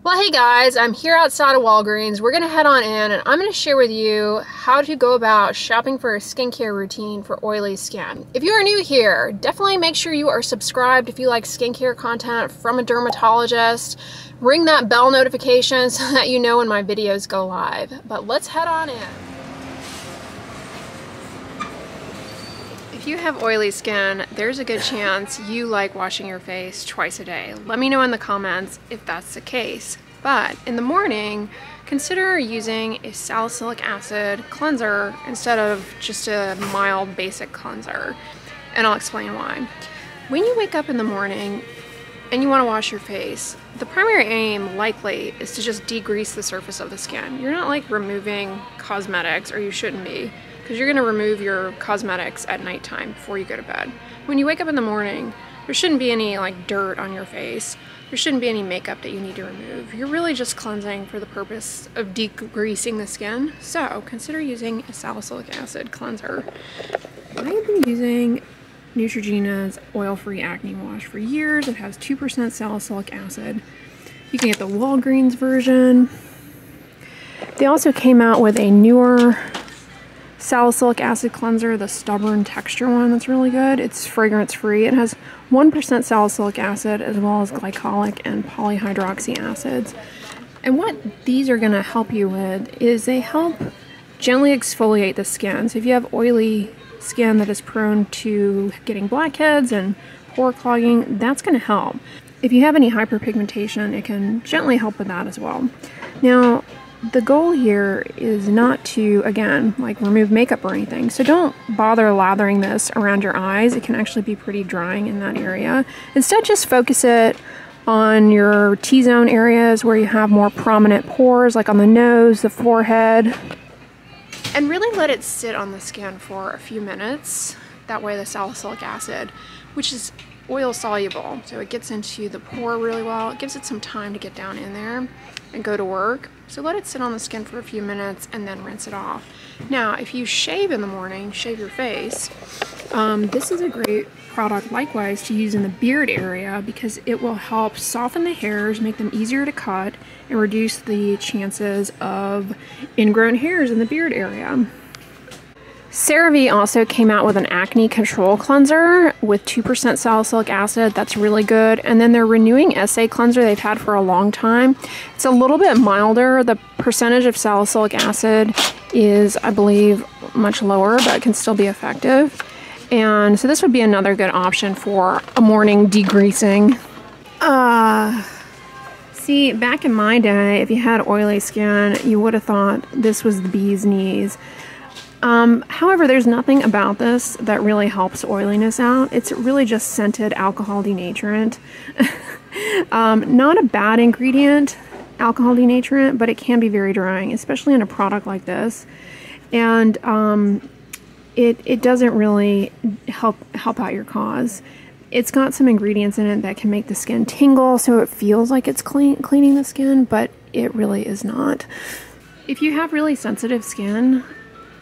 Well, hey guys, I'm here outside of Walgreens. We're gonna head on in and I'm gonna share with you how to go about shopping for a skincare routine for oily skin. If you are new here, definitely make sure you are subscribed if you like skincare content from a dermatologist. Ring that bell notification so that you know when my videos go live. But let's head on in. If you have oily skin, there's a good chance you like washing your face twice a day. Let me know in the comments if that's the case. But in the morning, consider using a salicylic acid cleanser instead of just a mild basic cleanser. And I'll explain why. When you wake up in the morning and you want to wash your face, the primary aim likely is to just degrease the surface of the skin. You're not like removing cosmetics, or you shouldn't be, because you're going to remove your cosmetics at nighttime before you go to bed. When you wake up in the morning, there shouldn't be any like dirt on your face. There shouldn't be any makeup that you need to remove. You're really just cleansing for the purpose of degreasing the skin. So consider using a salicylic acid cleanser. I have been using Neutrogena's oil-free acne wash for years. It has 2% salicylic acid. You can get the Walgreens version. They also came out with a newer salicylic acid cleanser, the stubborn texture one, that's really good. It's fragrance free. It has 1% salicylic acid as well as glycolic and polyhydroxy acids. And what these are going to help you with is they help gently exfoliate the skin. So if you have oily skin that is prone to getting blackheads and pore clogging, that's going to help. If you have any hyperpigmentation, it can gently help with that as well. Now, the goal here is not to, again, like remove makeup or anything. So don't bother lathering this around your eyes. It can actually be pretty drying in that area. Instead, just focus it on your T-zone areas where you have more prominent pores, like on the nose, the forehead. And really let it sit on the skin for a few minutes. That way the salicylic acid, which is oil soluble, so it gets into the pore really well. It gives it some time to get down in there and go to work. So let it sit on the skin for a few minutes and then rinse it off. Now, if you shave in the morning, shave your face, this is a great product likewise to use in the beard area because it will help soften the hairs, make them easier to cut, and reduce the chances of ingrown hairs in the beard area. CeraVe also came out with an acne control cleanser with 2% salicylic acid. That's really good. And then their Renewing Essay cleanser they've had for a long time. It's a little bit milder. The percentage of salicylic acid is, I believe, much lower, but can still be effective. And so this would be another good option for a morning degreasing. See, back in my day, if you had oily skin, you would have thought this was the bee's knees. However, there's nothing about this that really helps oiliness out. It's really just scented alcohol denaturant. Not a bad ingredient, alcohol denaturant, but it can be very drying, especially in a product like this. And it doesn't really help out your cause. It's got some ingredients in it that can make the skin tingle, so it feels like it's cleaning the skin, but it really is not. If you have really sensitive skin,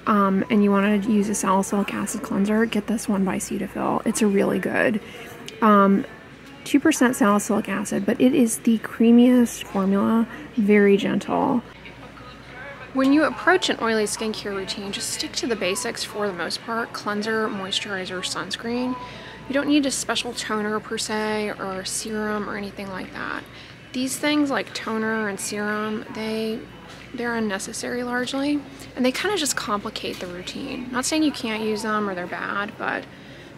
and you want to use a salicylic acid cleanser, get this one by Cetaphil. It's a really good 2% salicylic acid, but it is the creamiest formula, very gentle. When you approach an oily skincare routine, just stick to the basics for the most part: cleanser, moisturizer, sunscreen. You don't need a special toner per se, or serum or anything like that. These things like toner and serum, they're unnecessary largely, and they kind of just complicate the routine. Not saying you can't use them or they're bad, but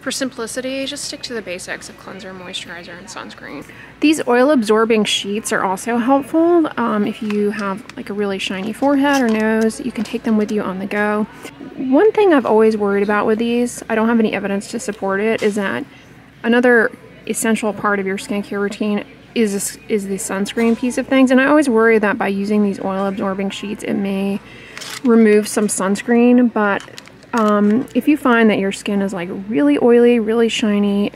for simplicity, just stick to the basics of cleanser, moisturizer, and sunscreen. These oil absorbing sheets are also helpful. If you have like a really shiny forehead or nose, you can take them with you on the go. One thing I've always worried about with these, I don't have any evidence to support it, is that another essential part of your skincare routine is the sunscreen piece of things, and I always worry that by using these oil absorbing sheets it may remove some sunscreen. But if you find that your skin is like really oily, really shiny,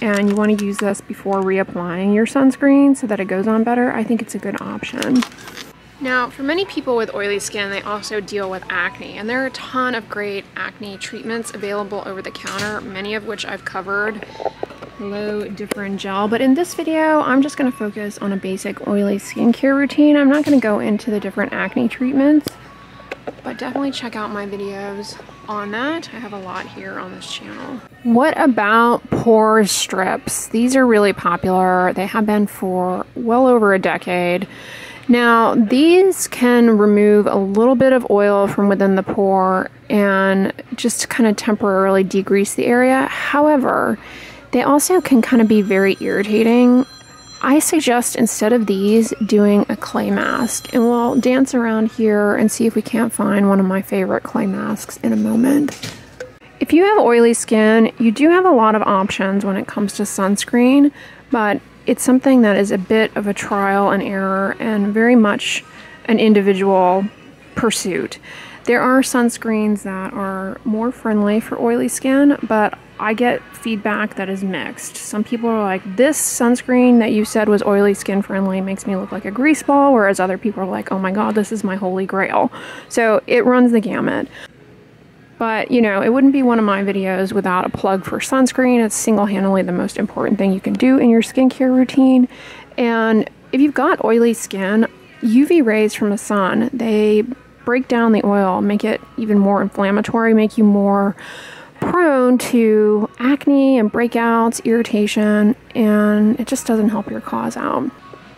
and you want to use this before reapplying your sunscreen so that it goes on better, I think it's a good option. Now, for many people with oily skin, they also deal with acne, and there are a ton of great acne treatments available over the counter, many of which I've covered Hello Different Gel, but in this video I'm just going to focus on a basic oily skincare routine. I'm not going to go into the different acne treatments, but definitely check out my videos on that. I have a lot here on this channel. What about Pore Strips? These are really popular. They have been for well over a decade. Now, these can remove a little bit of oil from within the pore and just kind of temporarily degrease the area. However, they also can kind of be very irritating. I suggest instead of these doing a clay mask, and we'll dance around here and see if we can't find one of my favorite clay masks in a moment. If you have oily skin, you do have a lot of options when it comes to sunscreen, but it's something that is a bit of a trial and error and very much an individual pursuit. There are sunscreens that are more friendly for oily skin, but I get feedback that is mixed. Some people are like, this sunscreen that you said was oily skin friendly makes me look like a grease ball, whereas other people are like, oh my god, this is my holy grail. So it runs the gamut. But, you know, it wouldn't be one of my videos without a plug for sunscreen. It's single-handedly the most important thing you can do in your skincare routine. And if you've got oily skin, UV rays from the sun, they break down the oil, make it even more inflammatory, make you more prone to acne and breakouts, irritation, and it just doesn't help your cause out.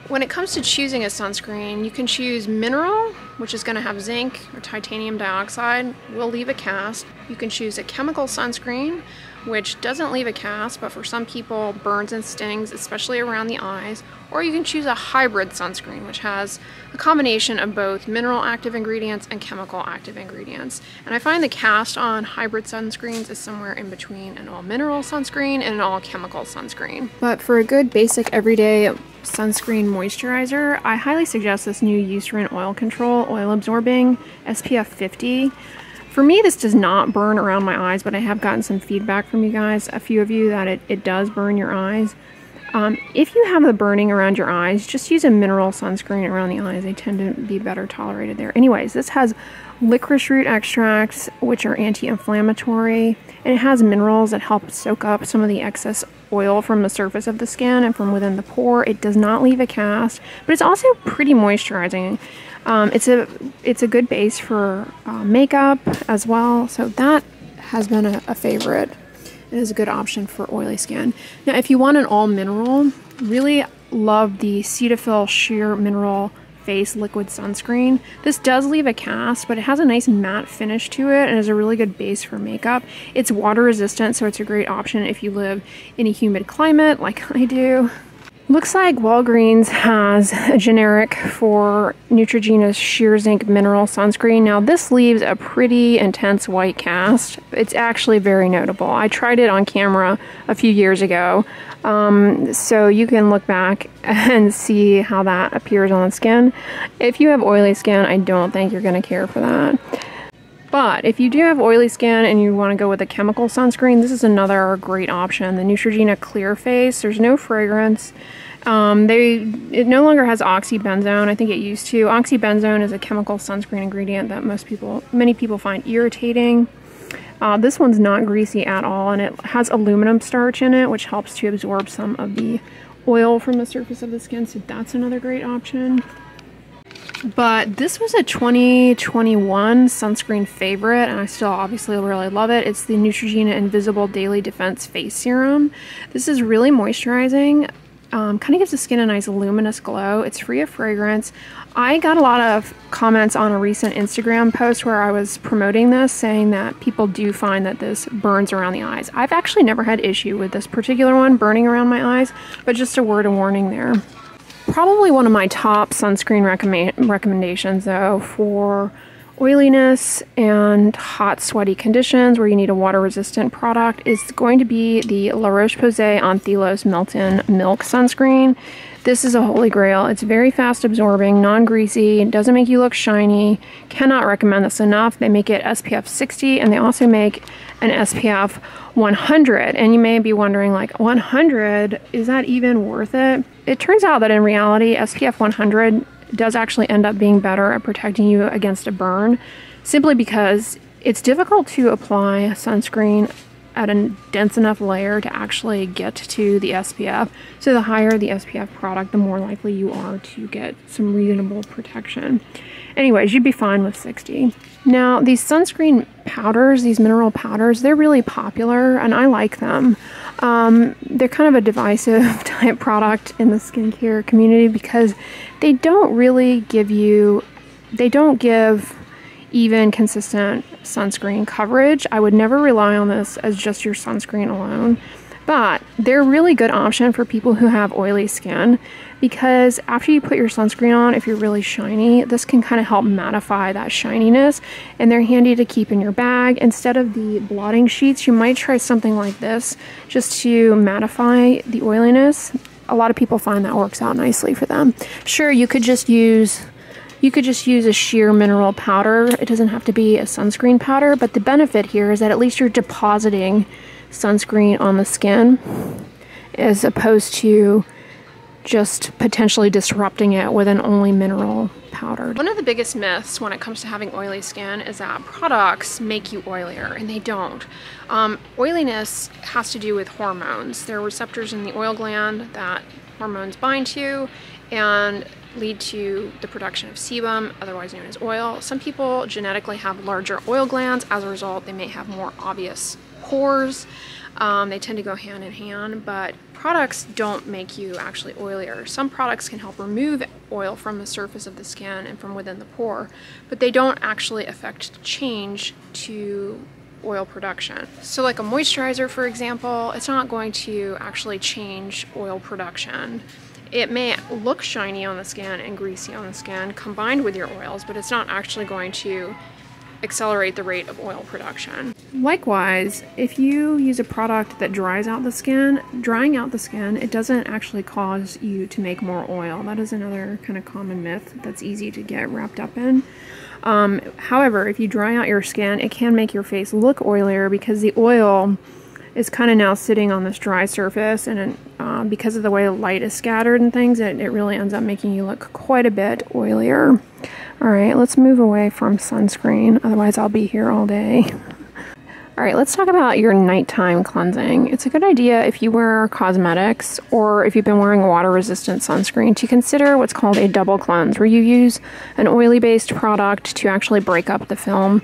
When it comes to choosing a sunscreen, you can choose mineral, which is going to have zinc or titanium dioxide, will leave a cast. You can choose a chemical sunscreen, which doesn't leave a cast, but for some people burns and stings, especially around the eyes. Or you can choose a hybrid sunscreen, which has a combination of both mineral active ingredients and chemical active ingredients. And I find the cast on hybrid sunscreens is somewhere in between an all mineral sunscreen and an all chemical sunscreen. But for a good basic everyday sunscreen moisturizer, I highly suggest this new Eucerin Oil Control Oil Absorbing SPF 50. For me, this does not burn around my eyes, but I have gotten some feedback from you guys, a few of you, that it does burn your eyes. If you have the burning around your eyes, just use a mineral sunscreen around the eyes. They tend to be better tolerated there. Anyways, this has licorice root extracts, which are anti-inflammatory, and it has minerals that help soak up some of the excess oil from the surface of the skin and from within the pore. It does not leave a cast, but it's also pretty moisturizing. It's a good base for makeup as well, so that has been a favorite. It is a good option for oily skin. Now, if you want an all mineral, really love the Cetaphil Sheer Mineral Face Liquid Sunscreen. This does leave a cast, but it has a nice matte finish to it and is a really good base for makeup. It's water resistant, so it's a great option if you live in a humid climate like I do. Looks like Walgreens has a generic for Neutrogena's Sheer Zinc Mineral Sunscreen. Now this leaves a pretty intense white cast. It's actually very notable. I tried it on camera a few years ago, so you can look back and see how that appears on the skin. If you have oily skin, I don't think you're going to care for that. But if you do have oily skin and you want to go with a chemical sunscreen, this is another great option. The Neutrogena Clear Face. There's no fragrance. It no longer has oxybenzone. I think it used to. Oxybenzone is a chemical sunscreen ingredient that many people find irritating. This one's not greasy at all, and it has aluminum starch in it, which helps to absorb some of the oil from the surface of the skin. So that's another great option. But this was a 2021 sunscreen favorite, and I still obviously really love it. It's the Neutrogena Invisible Daily Defense Face Serum. This is really moisturizing. Kind of gives the skin a nice luminous glow. It's free of fragrance. I got a lot of comments on a recent Instagram post where I was promoting this, saying that people do find that this burns around the eyes. I've actually never had issue with this particular one burning around my eyes, but just a word of warning there. Probably one of my top sunscreen recommendations, though, for oiliness and hot, sweaty conditions where you need a water-resistant product is going to be the La Roche-Posay Anthelos Melt-In Milk Sunscreen. This is a holy grail. It's very fast absorbing, non-greasy, doesn't make you look shiny. Cannot recommend this enough. They make it SPF 60, and they also make an SPF 100. And you may be wondering, like, 100, is that even worth it? It turns out that in reality, SPF 100 does actually end up being better at protecting you against a burn, simply because it's difficult to apply sunscreen at a dense enough layer to actually get to the SPF. So the higher the SPF product, the more likely you are to get some reasonable protection. Anyways, you'd be fine with 60. Now, these sunscreen powders, these mineral powders, they're really popular and I like them. They're kind of a divisive type product in the skincare community because they don't really give you, they don't give even consistent sunscreen coverage. I would never rely on this as just your sunscreen alone, but they're a really good option for people who have oily skin because after you put your sunscreen on, if you're really shiny, this can kind of help mattify that shininess, and they're handy to keep in your bag. Instead of the blotting sheets, you might try something like this just to mattify the oiliness. A lot of people find that works out nicely for them. Sure, you could just use a sheer mineral powder. It doesn't have to be a sunscreen powder, but the benefit here is that at least you're depositing sunscreen on the skin as opposed to just potentially disrupting it with an only mineral powder. One of the biggest myths when it comes to having oily skin is that products make you oilier, and they don't. Oiliness has to do with hormones. There are receptors in the oil gland that hormones bind to and lead to the production of sebum, otherwise known as oil. Some people genetically have larger oil glands. As a result, they may have more obvious pores. They tend to go hand in hand, but products don't make you actually oilier. Some products can help remove oil from the surface of the skin and from within the pore, but they don't actually affect change to oil production. So like a moisturizer, for example, it's not going to actually change oil production. It may look shiny on the skin and greasy on the skin combined with your oils, but it's not actually going to accelerate the rate of oil production. Likewise, if you use a product that dries out the skin, drying out the skin, it doesn't actually cause you to make more oil. That is another kind of common myth that's easy to get wrapped up in. However, if you dry out your skin, it can make your face look oilier because the oil is kind of now sitting on this dry surface, and because of the way light is scattered and things, it really ends up making you look quite a bit oilier. Alright, let's move away from sunscreen, otherwise I'll be here all day. Alright, let's talk about your nighttime cleansing. It's a good idea if you wear cosmetics or if you've been wearing water-resistant sunscreen to consider what's called a double cleanse, where you use an oily-based product to actually break up the film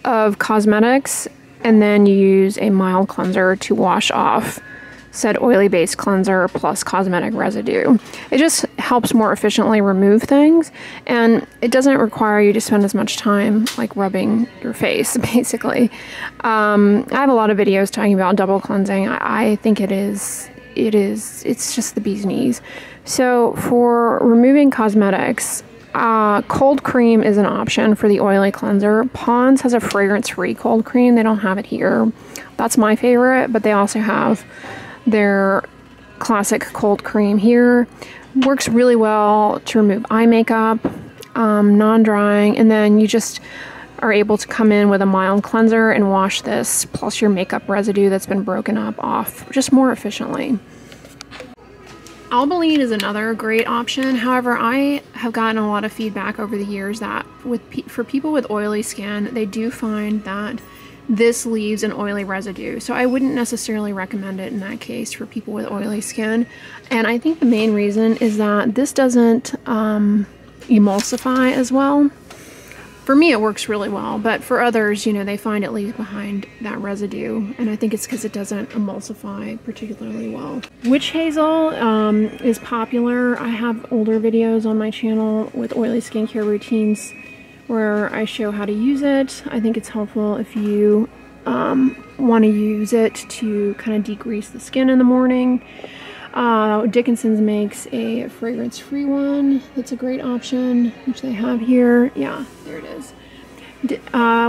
of cosmetics, and then you use a mild cleanser to wash off said oily-based cleanser plus cosmetic residue. It just helps more efficiently remove things, and it doesn't require you to spend as much time like rubbing your face, basically. I have a lot of videos talking about double cleansing. I think it's just the bee's knees. So for removing cosmetics, cold cream is an option for the oily cleanser. Pond's has a fragrance-free cold cream. They don't have it here. That's my favorite, but they also have their classic cold cream here. Works really well to remove eye makeup, non-drying, and then you just are able to come in with a mild cleanser and wash this plus your makeup residue that's been broken up off just more efficiently. Albolene is another great option. However, I have gotten a lot of feedback over the years that for people with oily skin, they do find that this leaves an oily residue. So I wouldn't necessarily recommend it in that case for people with oily skin. And I think the main reason is that this doesn't emulsify as well. For me, it works really well, but for others, you know, they find it leaves behind that residue, and I think it's because it doesn't emulsify particularly well. Witch hazel is popular. I have older videos on my channel with oily skincare routines where I show how to use it. I think it's helpful if you want to use it to kind of degrease the skin in the morning. Dickinson's makes a fragrance-free one that's a great option, which they have here. Yeah, there it is.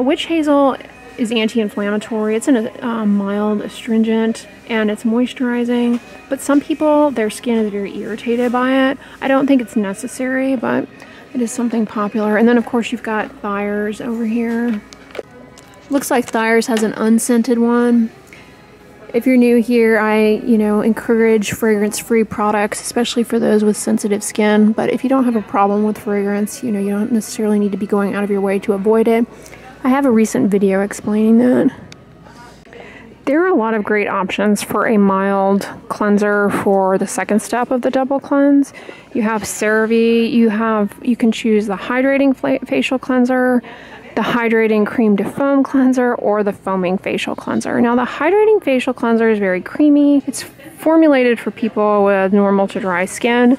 Witch hazel is anti-inflammatory. It's a mild astringent, and it's moisturizing, but some people, their skin is very irritated by it. I don't think it's necessary, but it is something popular. And then of course you've got Thyers over here. Looks like Thyers has an unscented one. If you're new here, I encourage fragrance-free products, especially for those with sensitive skin. But if you don't have a problem with fragrance, you don't necessarily need to be going out of your way to avoid it. I have a recent video explaining that. There are a lot of great options for a mild cleanser for the second step of the double cleanse. You have CeraVe, you can choose the hydrating facial cleanser, the hydrating cream to foam cleanser, or the foaming facial cleanser. Now the hydrating facial cleanser is very creamy. It's formulated for people with normal to dry skin.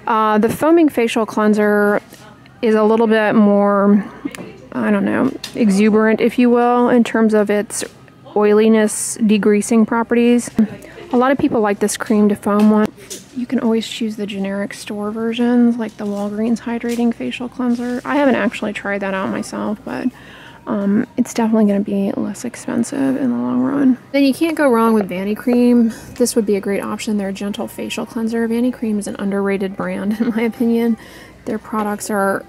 The foaming facial cleanser is a little bit more, I don't know, exuberant, if you will, in terms of its oiliness degreasing properties. A lot of people like this cream to foam one. You can always choose the generic store versions, like the Walgreens hydrating facial cleanser. I haven't actually tried that out myself, but it's definitely going to be less expensive in the long run. Then you can't go wrong with Vanity Cream. This would be a great option. Their gentle facial cleanser. Vanity Cream is an underrated brand in my opinion. Their products are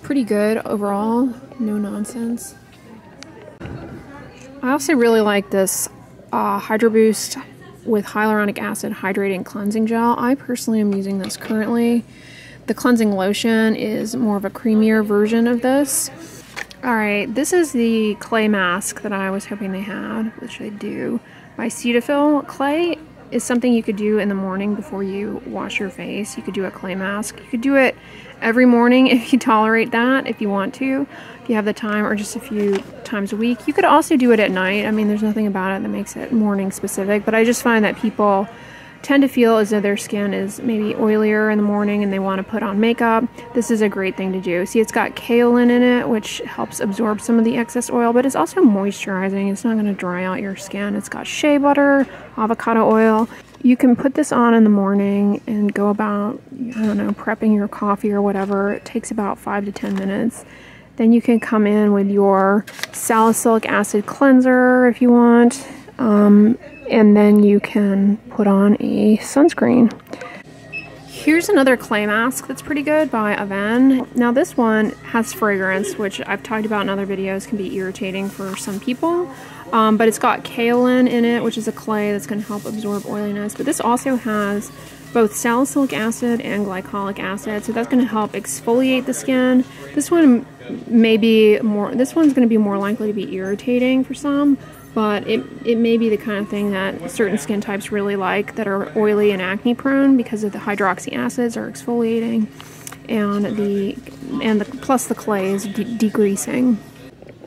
pretty good overall, no nonsense. I also really like this Hydro Boost with hyaluronic acid hydrating cleansing gel. I personally am using this currently. The cleansing lotion is more of a creamier version of this. Alright, this is the clay mask that I was hoping they had, which they do, by Cetaphil. Clay is something you could do in the morning before you wash your face. You could do a clay mask. You could do it every morning if you tolerate that, if you want to, if you have the time, or just a few times a week. You could also do it at night. I mean, there's nothing about it that makes it morning specific, but I just find that people tend to feel as though their skin is maybe oilier in the morning and they want to put on makeup. This is a great thing to do. See, it's got kaolin in it, which helps absorb some of the excess oil, but it's also moisturizing. It's not going to dry out your skin. It's got shea butter, avocado oil. You can put this on in the morning and go about, I don't know, prepping your coffee or whatever. It takes about 5 to 10 minutes. Then you can come in with your salicylic acid cleanser if you want. And then you can put on a sunscreen. Here's another clay mask that's pretty good by Aven. Now this one has fragrance, which I've talked about in other videos can be irritating for some people. But it's got kaolin in it, which is a clay that's going to help absorb oiliness. But this also has both salicylic acid and glycolic acid, so that's going to help exfoliate the skin. This one may be more, this one's going to be more likely to be irritating for some, but it may be the kind of thing that certain skin types really like that are oily and acne prone because of the hydroxy acids are exfoliating, and plus the clay is degreasing.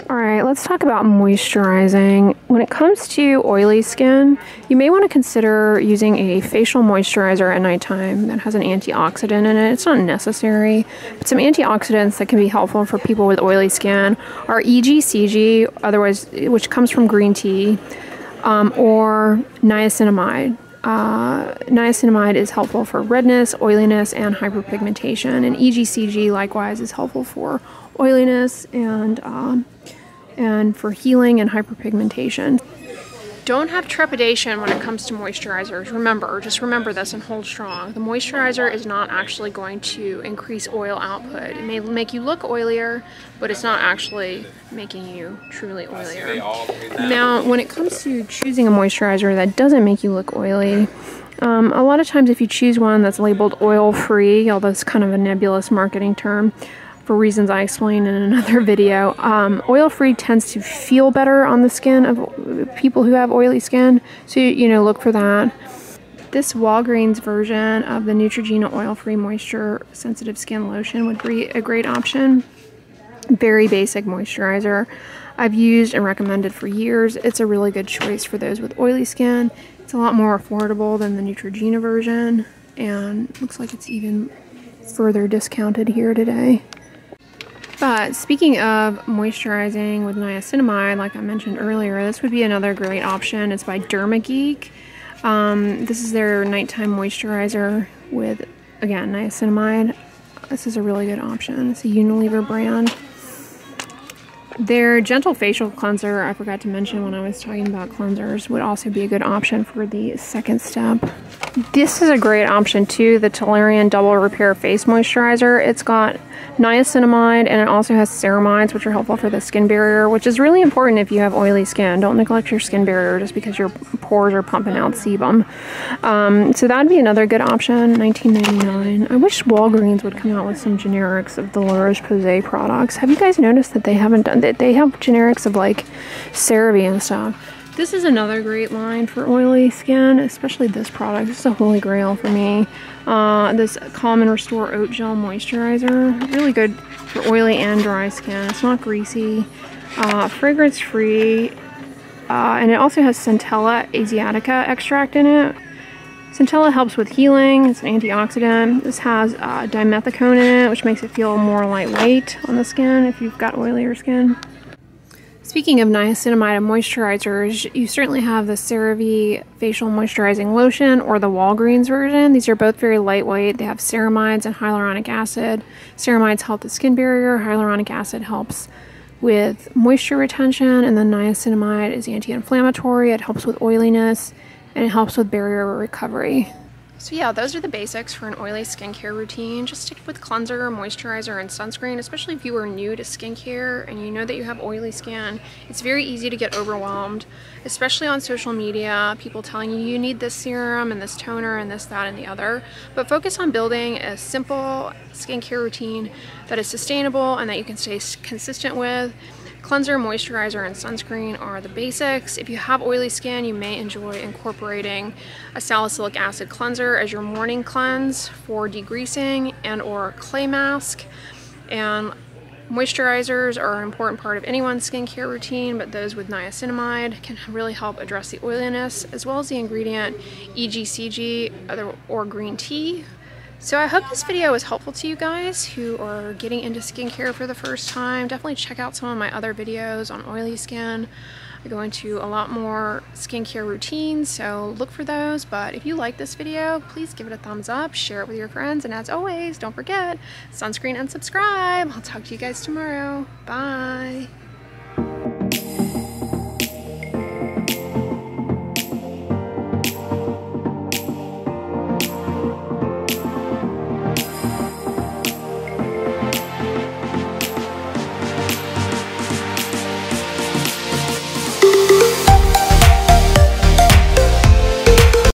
Alright, let's talk about moisturizing. When it comes to oily skin, you may want to consider using a facial moisturizer at nighttime that has an antioxidant in it. It's not necessary, but some antioxidants that can be helpful for people with oily skin are EGCG, otherwise, which comes from green tea, or niacinamide. Niacinamide is helpful for redness, oiliness, and hyperpigmentation, and EGCG likewise is helpful for oiliness and for healing and hyperpigmentation. Don't have trepidation when it comes to moisturizers. Just remember this and hold strong. The moisturizer is not actually going to increase oil output. It may make you look oilier, but it's not actually making you truly oilier. Now, when it comes to choosing a moisturizer that doesn't make you look oily, a lot of times if you choose one that's labeled oil-free, although it's kind of a nebulous marketing term, for reasons I explained in another video, oil-free tends to feel better on the skin of people who have oily skin, so look for that. This Walgreens version of the Neutrogena oil-free moisture sensitive skin lotion would be a great option. Very basic moisturizer. I've used and recommended for years. It's a really good choice for those with oily skin. It's a lot more affordable than the Neutrogena version, and looks like it's even further discounted here today. But speaking of moisturizing with niacinamide, like I mentioned earlier, this would be another great option. It's by Derma Geek. This is their nighttime moisturizer with, again, niacinamide. This is a really good option. It's a Unilever brand. Their gentle facial cleanser, I forgot to mention when I was talking about cleansers, would also be a good option for the second step. This is a great option too, the Tolerian Double Repair Face Moisturizer. It's got niacinamide and it also has ceramides, which are helpful for the skin barrier, which is really important if you have oily skin. Don't neglect your skin barrier just because your pores are pumping out sebum. So that'd be another good option, $19.99. I wish Walgreens would come out with some generics of the La Roche-Posay products. Have you guys noticed that they haven't done that? They have generics of like CeraVe and stuff. This is another great line for oily skin, especially this product. This is a holy grail for me. This Calm and Restore Oat Gel Moisturizer. Really good for oily and dry skin. It's not greasy. Fragrance free. And it also has Centella Asiatica extract in it. Centella helps with healing. It's an antioxidant. This has dimethicone in it, which makes it feel more lightweight on the skin if you've got oilier skin. Speaking of niacinamide and moisturizers, you certainly have the CeraVe Facial Moisturizing Lotion or the Walgreens version. These are both very lightweight. They have ceramides and hyaluronic acid. Ceramides help the skin barrier. Hyaluronic acid helps with moisture retention, and then niacinamide is anti-inflammatory. It helps with oiliness, and it helps with barrier recovery. So yeah, those are the basics for an oily skincare routine. Just stick with cleanser, moisturizer, and sunscreen, especially if you are new to skincare and you know that you have oily skin. It's very easy to get overwhelmed, especially on social media, people telling you you need this serum and this toner and this, that, and the other. But focus on building a simple skincare routine that is sustainable and that you can stay consistent with. Cleanser, moisturizer, and sunscreen are the basics. If you have oily skin, you may enjoy incorporating a salicylic acid cleanser as your morning cleanse for degreasing and or clay mask. And moisturizers are an important part of anyone's skincare routine, but those with niacinamide can really help address the oiliness, as well as the ingredient EGCG or green tea. So I hope this video was helpful to you guys who are getting into skincare for the first time. Definitely check out some of my other videos on oily skin. I go into a lot more skincare routines, so look for those. But if you like this video, please give it a thumbs up, share it with your friends, and as always, don't forget, sunscreen and subscribe. I'll talk to you guys tomorrow. Bye.